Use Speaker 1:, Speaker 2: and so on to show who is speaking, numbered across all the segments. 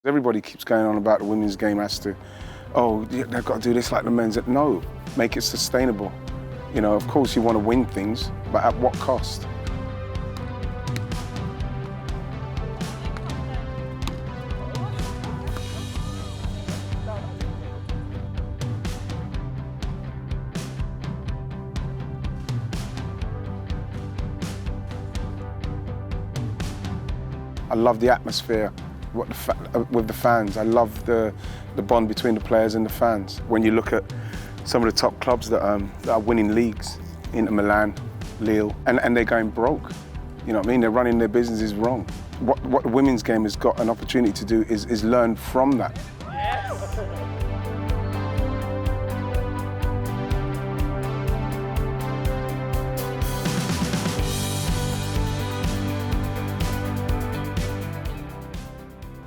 Speaker 1: Everybody keeps going on about the women's game has to, oh, they've got to do this like the men's. No, make it sustainable. You know, of course you want to win things, but at what cost? I love the atmosphere with the fans. I love the bond between the players and the fans. When you look at some of the top clubs that are winning leagues, Inter Milan, Lille, and they're going broke. You know what I mean? They're running their businesses wrong. What the women's game has got an opportunity to do is learn from that.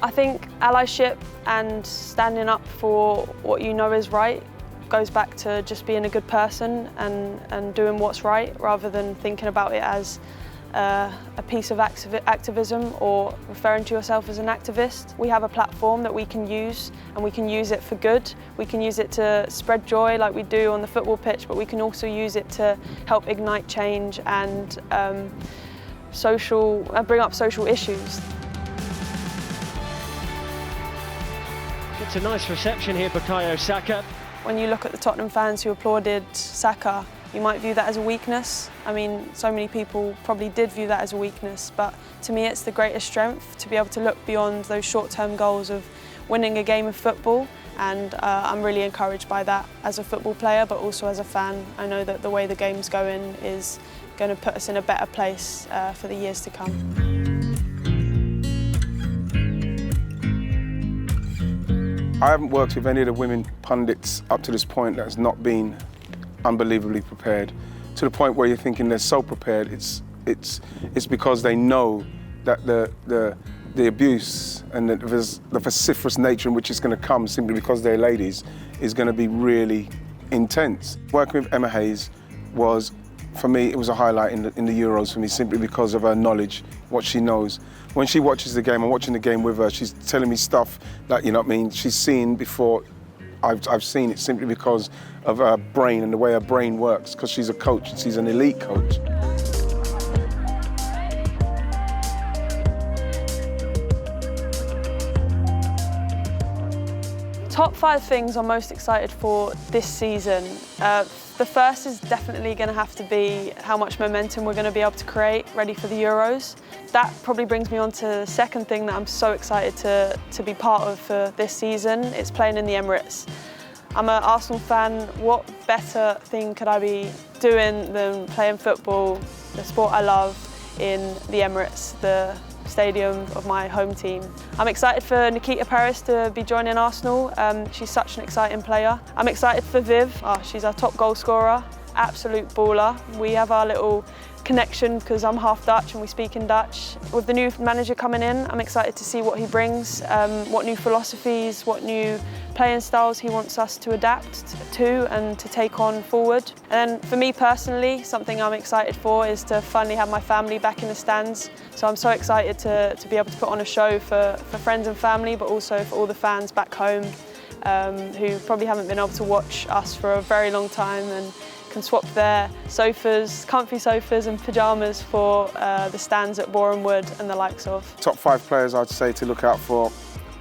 Speaker 2: I think allyship and standing up for what you know is right goes back to just being a good person and doing what's right rather than thinking about it as a piece of activism or referring to yourself as an activist. We have a platform that we can use, and we can use it for good. We can use it to spread joy like we do on the football pitch, but we can also use it to help ignite change and bring up social issues.
Speaker 3: It's a nice reception here, Bukayo Saka.
Speaker 2: When you look at the Tottenham fans who applauded Saka, you might view that as a weakness. I mean, so many people probably did view that as a weakness, but to me it's the greatest strength to be able to look beyond those short-term goals of winning a game of football, and I'm really encouraged by that as a football player, but also as a fan. I know that the way the game's going is going to put us in a better place for the years to come.
Speaker 1: I haven't worked with any of the women pundits up to this point that has not been unbelievably prepared. To the point where you're thinking they're so prepared, it's because they know that the abuse and the vociferous nature in which it's going to come simply because they're ladies is going to be really intense. Working with Emma Hayes was, for me, it was a highlight in the Euros for me, simply because of her knowledge, what she knows. When she watches the game, I'm watching the game with her, she's telling me stuff that, you know what I mean, she's seen before I've seen it, simply because of her brain and the way her brain works, because she's a coach and she's an elite coach.
Speaker 2: Top 5 things I'm most excited for this season. The first is definitely going to have to be how much momentum we're going to be able to create ready for the Euros. That probably brings me on to the second thing that I'm so excited to be part of for this season. It's playing in the Emirates. I'm an Arsenal fan. What better thing could I be doing than playing football, the sport I love, in the Emirates, the stadium of my home team. I'm excited for Nikita Paris to be joining Arsenal. She's such an exciting player. I'm excited for Viv. She's our top goal scorer, absolute baller. We have our little connection because I'm half Dutch and we speak in Dutch. With the new manager coming in, I'm excited to see what he brings, what new philosophies, what new playing styles he wants us to adapt to and to take on forward. And then for me personally, something I'm excited for is to finally have my family back in the stands. So I'm so excited to be able to put on a show for friends and family, but also for all the fans back home who probably haven't been able to watch us for a very long time and can swap their sofas, comfy sofas and pyjamas for the stands at Boreham Wood and the likes of.
Speaker 1: Top 5 players I'd say to look out for: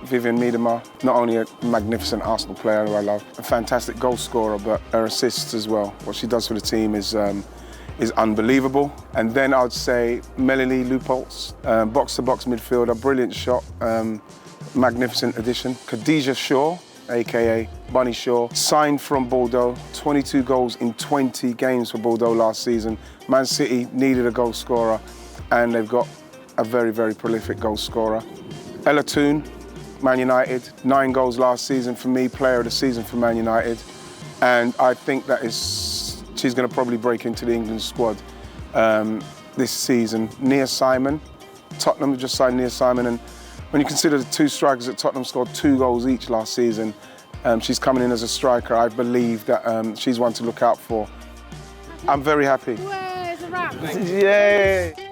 Speaker 1: Vivian Miedema, not only a magnificent Arsenal player who I love, a fantastic goal scorer, but her assists as well. What she does for the team is unbelievable. And then I'd say Melanie Leupolz, box-to-box midfielder, brilliant shot, magnificent addition. Khadija Shaw, aka Bunny Shaw, signed from Bordeaux, 22 goals in 20 games for Bordeaux last season. Man City needed a goal scorer, and they've got a very, very prolific goal scorer. Ella Toone, Man United, 9 goals last season for me, player of the season for Man United. And I think she's going to probably break into the England squad this season. Nia Simon, Tottenham have just signed Nia Simon, and when you consider the 2 strikers at Tottenham scored 2 goals each last season, she's coming in as a striker. I believe that she's one to look out for. I'm very happy.
Speaker 4: Where's the wrap?
Speaker 1: Yeah.